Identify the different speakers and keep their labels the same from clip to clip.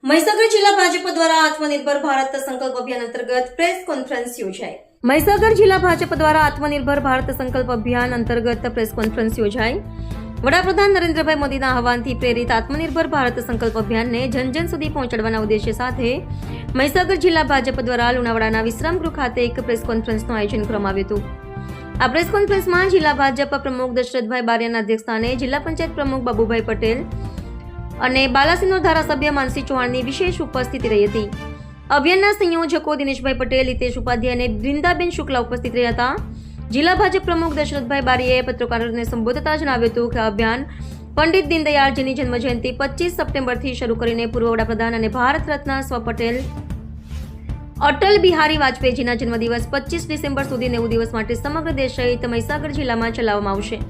Speaker 1: મહીસાગર જિલ્લા ભાજપ દ્વારા આત્મનિર્ભર ભારત સંકલ્પ અભિયાન અંતર્ગત પ્રેસ કોન્ફરન્સ યોજાઈ. મહીસાગર જિલ્લા ભાજપ દ્વારા આત્મનિર્ભર ભારત સંકલ્પ અભિયાન અંતર્ગત પ્રેસ કોન્ફરન્સ યોજાઈ. વડાપ્રધાન નરેન્દ્રભાઈ મોદીના આહવાનથી પ્રેરિત આત્મનિર્ભર ભારત સંકલ્પ અભિયાનને જન સુધી પહોંચાડવાના ઉદ્દેશ્ય સાથે મહીસાગર જિલ્લા ભાજપ દ્વારા લુણાવાડાના વિશ્રામગૃહ ખાતે એક પ્રેસ કોન્ફરન્સનું આયોજન કરવામાં આવ્યું હતું. આ પ્રેસ કોન્ફરન્સમાં જિલ્લા ભાજપ પ્રમુખ દશરથભાઈ બારિયાના અધ્યક્ષસ્થાને જિલ્લા પંચાયત પ્રમુખ બાબુભાઈ પટેલ અને બાલાસિનોર ધારાસભ્ય માનસી ચૌહાણની વિશેષ ઉપસ્થિતિ રહી હતી. અભિયાનના સંયોજકો દિનેશભાઈ પટેલ, હિતેશ ઉપાધ્યાય અને બૃંદાબેન શુક્લા ઉપસ્થિત રહ્યા હતા. જિલ્લા ભાજપ પ્રમુખ દશરથભાઈ બારીએ પત્રકારોને સંબોધતા જણાવ્યું હતું કે આ અભિયાન પંડિત દીનદયાળજીની જન્મજયંતિ 25 સપ્ટેમ્બરથી શરૂ કરીને પૂર્વ વડાપ્રધાન અને ભારત રત્ન સ્વ પટેલ અટલ બિહારી વાજપેયીજીના જન્મદિવસ 25 ડિસેમ્બર સુધી 90 દિવસ માટે સમગ્ર દેશ સહિત મહીસાગર જિલ્લામાં ચલાવવામાં આવશે.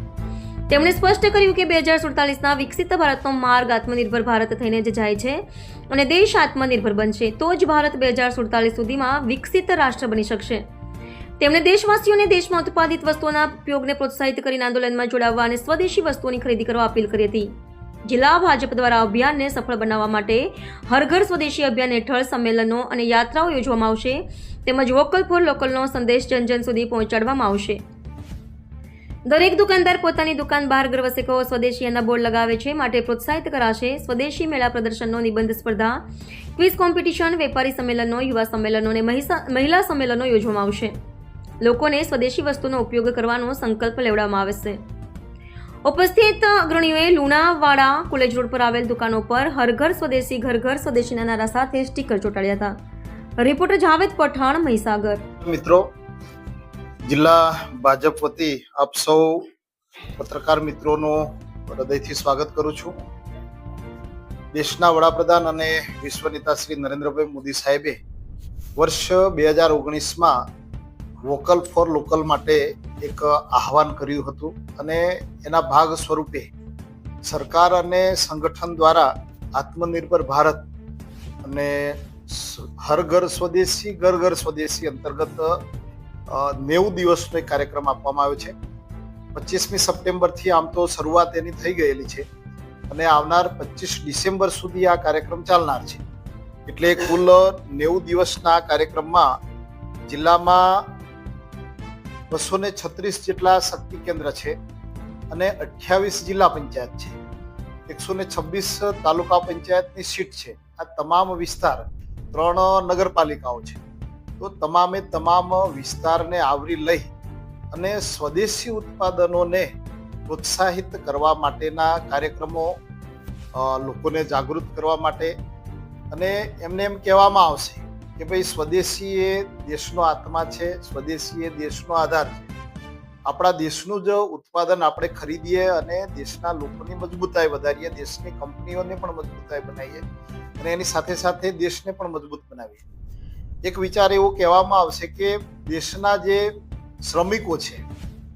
Speaker 1: તેમણે સ્પષ્ટ કર્યું કે 2047ના વિકસિત ભારતનો માર્ગ આત્મનિર્ભર ભારત થઈને જ જાય છે અને દેશ આત્મનિર્ભર બનશે તો જ ભારત 2047 સુધીમાં વિકસિત રાષ્ટ્ર બની શકશે. તેમણે દેશવાસીઓને દેશમાં ઉત્પાદિત વસ્તુઓના ઉપયોગને પ્રોત્સાહિત કરીને આંદોલનમાં જોડાવવા અને સ્વદેશી વસ્તુઓની ખરીદી કરવા અપીલ કરી હતી. જિલ્લા ભાજપ દ્વારા અભિયાનને સફળ બનાવવા માટે હર ઘર સ્વદેશી અભિયાન હેઠળ સંમેલનો અને યાત્રાઓ યોજવામાં આવશે તેમજ વોકલ ફોર લોકલનો સંદેશ જન સુધી પહોંચાડવામાં આવશે. દરેક દુકાનદાર પોતાની દુકાન બહાર ગ્રવસેકો સ્વદેશીના બોર્ડ લગાવે છે માટે પ્રોત્સાહિત કરાશે. સ્વદેશી મેળા પ્રદર્શનનો, નિબંધ સ્પર્ધા, ક્વિઝ કોમ્પિટિશન, વેપારી સંમેલનો, યુવા સંમેલનો અને મહિલા સંમેલનો યોજવામાં આવશે. લોકોને સ્વદેશી વસ્તુનો ઉપયોગ કરવાનો સંકલ્પ લેવડાવવામાં આવશે. ઉપસ્થિત અગ્રણીઓએ લુણાવાડા કોલેજ રોડ પર આવેલ દુકાનો પર હર ઘર સ્વદેશી, ઘર ઘર સ્વદેશીના નારા સાથે સ્ટીકર ચોંટાડ્યા હતા. રિપોર્ટર જાવેદ પઠાણ, મહીસાગર.
Speaker 2: મિત્રો, જિલ્લા ભાજપ વતી આપ સૌ પત્રકાર મિત્રોનું હૃદયથી સ્વાગત કરું છું. દેશના વડાપ્રધાન અને વિશ્વ નેતા શ્રી નરેન્દ્રભાઈ મોદી સાહેબે વર્ષ 2019માં વોકલ ફોર લોકલ માટે એક આહવાન કર્યું હતું અને એના ભાગ સ્વરૂપે સરકાર અને સંગઠન દ્વારા આત્મનિર્ભર ભારત અને હર ઘર સ્વદેશી, ઘર ઘર સ્વદેશી અંતર્ગત 90 દિવસનો એક કાર્યક્રમ આપવામાં આવ્યો છે. 25મી સપ્ટેમ્બરથી આમ તો શરૂઆત એની થઈ ગયેલી છે અને આવનાર 25 ડિસેમ્બર સુધી આ કાર્યક્રમ ચાલનાર છે. એટલે કુલ 90 દિવસના કાર્યક્રમમાં જિલ્લામાં 236 જેટલા શક્તિ કેન્દ્ર છે અને 28 જિલ્લા પંચાયત છે, 126 તાલુકા પંચાયતની સીટ છે. આ તમામ વિસ્તાર 3 નગરપાલિકાઓ છે. તો તમામે તમામ વિસ્તારને આવરી લઈ અને સ્વદેશી ઉત્પાદનોને પ્રોત્સાહિત કરવા માટેના કાર્યક્રમો, લોકોને જાગૃત કરવા માટે અને એમને એમ કહેવામાં આવશે કે ભાઈ સ્વદેશી એ દેશનો આત્મા છે, સ્વદેશી એ દેશનો આધાર છે. આપણા દેશનું જ ઉત્પાદન આપણે ખરીદીએ અને દેશના લોકોની મજબૂતાઈ વધારીએ, દેશની કંપનીઓને પણ મજબૂતાઈ બનાવીએ અને એની સાથે સાથે દેશને પણ મજબૂત બનાવીએ. એક વિચાર એવો કહેવામાં આવશે કે દેશના જે શ્રમિકો છે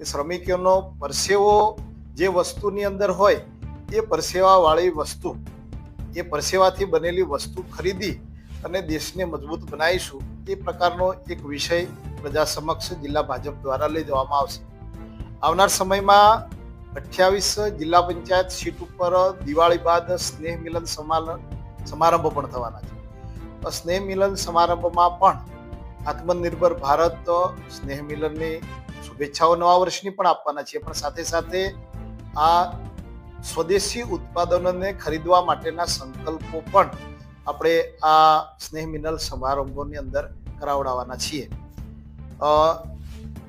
Speaker 2: એ શ્રમિકોનો પરસેવો જે વસ્તુની અંદર હોય એ પરસેવાવાળી વસ્તુ, એ પરસેવાથી બનેલી વસ્તુ ખરીદી અને દેશને મજબૂત બનાવીશું, એ પ્રકારનો એક વિષય પ્રજા સમક્ષ જિલ્લા ભાજપ દ્વારા લઈ જવામાં આવશે. આવનાર સમયમાં 28 જિલ્લા પંચાયત સીટ ઉપર દિવાળી બાદ સ્નેહ મિલન સમારંભ પણ થવાના છે. સ્નેહ મિલન સમારંભમાં પણ આત્મનિર્ભર ભારત સ્નેહ મિલનની શુભેચ્છાઓ નવા વર્ષની પણ આપવાના છીએ, પણ સાથે સાથે આ સ્વદેશી ઉત્પાદનોને ખરીદવા માટેના સંકલ્પો પણ આપણે આ સ્નેહ મિલન સમારંભોની અંદર કરાવડાવવાના છીએ.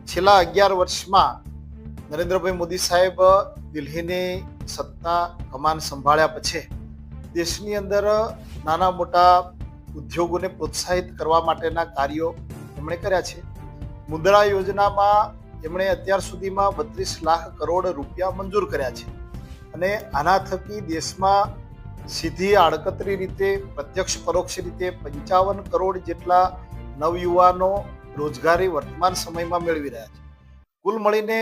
Speaker 2: છેલ્લા 11 વર્ષમાં નરેન્દ્રભાઈ મોદી સાહેબ દિલ્હીની સત્તા કમાન સંભાળ્યા પછી દેશની અંદર નાના મોટા ઉદ્યોગોને પ્રોત્સાહિત કરવા માટેના કાર્યો એમણે કર્યા છે. મુદ્રા યોજનામાં એમણે અત્યાર સુધીમાં 32 લાખ કરોડ રૂપિયા મંજૂર કર્યા છે અને આના થકી દેશમાં સીધી આડકતરી રીતે, પ્રત્યક્ષ પરોક્ષ રીતે 55 કરોડ જેટલા નવયુવાનો રોજગારી વર્તમાન સમયમાં મેળવી રહ્યા છે. કુલ મળીને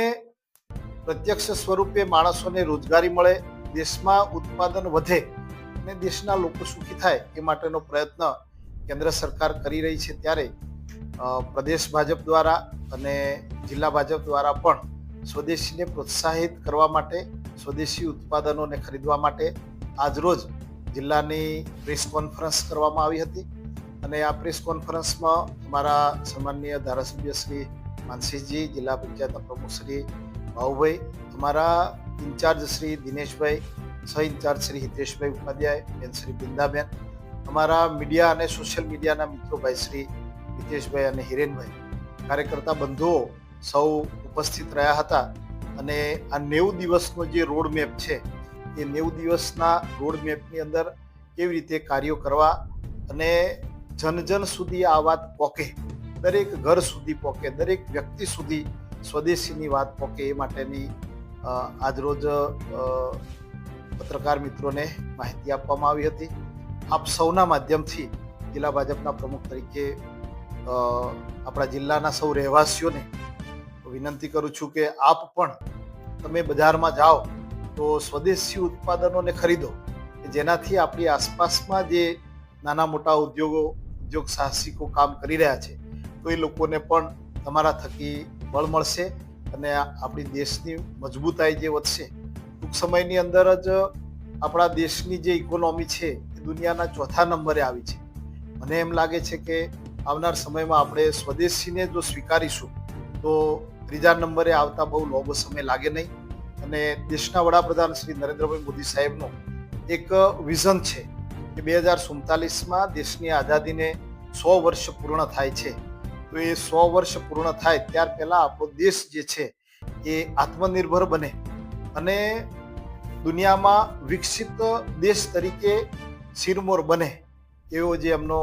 Speaker 2: પ્રત્યક્ષ સ્વરૂપે માણસોને રોજગારી મળે, દેશમાં ઉત્પાદન વધે અને દેશના લોકો સુખી થાય એ માટેનો પ્રયત્ન કેન્દ્ર સરકાર કરી રહી છે. ત્યારે પ્રદેશ ભાજપ દ્વારા અને જિલ્લા ભાજપ દ્વારા પણ સ્વદેશીને પ્રોત્સાહિત કરવા માટે, સ્વદેશી ઉત્પાદનોને ખરીદવા માટે આજરોજ જિલ્લાની પ્રેસ કોન્ફરન્સ કરવામાં આવી હતી અને આ પ્રેસ કોન્ફરન્સમાં અમારા સામાન્ય ધારાસભ્ય શ્રી માનસીજી, જિલ્લા પંચાયતના પ્રમુખ શ્રી ભાઉભાઈ, અમારા ઇન્ચાર્જ શ્રી દિનેશભાઈ, સહ ઇન્ચાર્જ શ્રી હિતેશભાઈ ઉપાધ્યાય, બેન શ્રી બિંદાબેન, અમારા મીડિયા અને સોશિયલ મીડિયાના મિત્રો ભાઈ શ્રી હિતેશભાઈ અને હિરેનભાઈ, કાર્યકર્તા બંધુઓ સૌ ઉપસ્થિત રહ્યા હતા. અને આ 90 દિવસનો જે રોડ મેપ છે એ 90 દિવસના રોડ મેપની અંદર કેવી રીતે કાર્યો કરવા અને જન સુધી આ વાત પહોંચે, દરેક ઘર સુધી પહોંચે, દરેક વ્યક્તિ સુધી સ્વદેશીની વાત પહોંચે એ માટેની આજરોજ પત્રકાર મિત્રોને માહિતી આપવામાં આવી હતી. આપ સૌના માધ્યમથી જિલ્લા ભાજપના પ્રમુખ તરીકે આપણા જિલ્લાના સૌ રહેવાસીઓને વિનંતી કરું છું કે આપ પણ તમે બજારમાં જાઓ તો સ્વદેશી ઉત્પાદનોને ખરીદો, જેનાથી આપણી આસપાસમાં જે નાના મોટા ઉદ્યોગ સાહસિકો કામ કરી રહ્યા છે તો એ લોકોને પણ તમારા થકી બળ મળશે અને આપણી દેશની મજબૂતાઈ જે વધશે. ટૂંક સમયની અંદર જ આપણા દેશની જે ઇકોનોમી છે એ દુનિયાના 4થા નંબરે આવી છે. મને એમ લાગે છે કે આવનાર સમયમાં આપણે સ્વદેશીને જો સ્વીકારીશું તો 3જા નંબરે આવતા બહુ લાંબો સમય લાગે નહીં. અને દેશના વડાપ્રધાન શ્રી નરેન્દ્રભાઈ મોદી સાહેબનું એક વિઝન છે કે 2047માં દેશની આઝાદીને 100 વર્ષ પૂર્ણ થાય છે. તો એ 100 વર્ષ પૂર્ણ થાય ત્યાર પહેલા આપણો દેશ જે છે એ આત્મનિર્ભર બને અને દુનિયામાં વિકસિત દેશ તરીકે શિરમોર બને, એવો જે એમનો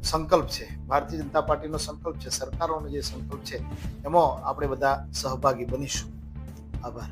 Speaker 2: સંકલ્પ છે, ભારતીય જનતા પાર્ટીનો સંકલ્પ છે, સરકારોનો જે સંકલ્પ છે, એમાં આપણે બધા સહભાગી બનીશું. આભાર.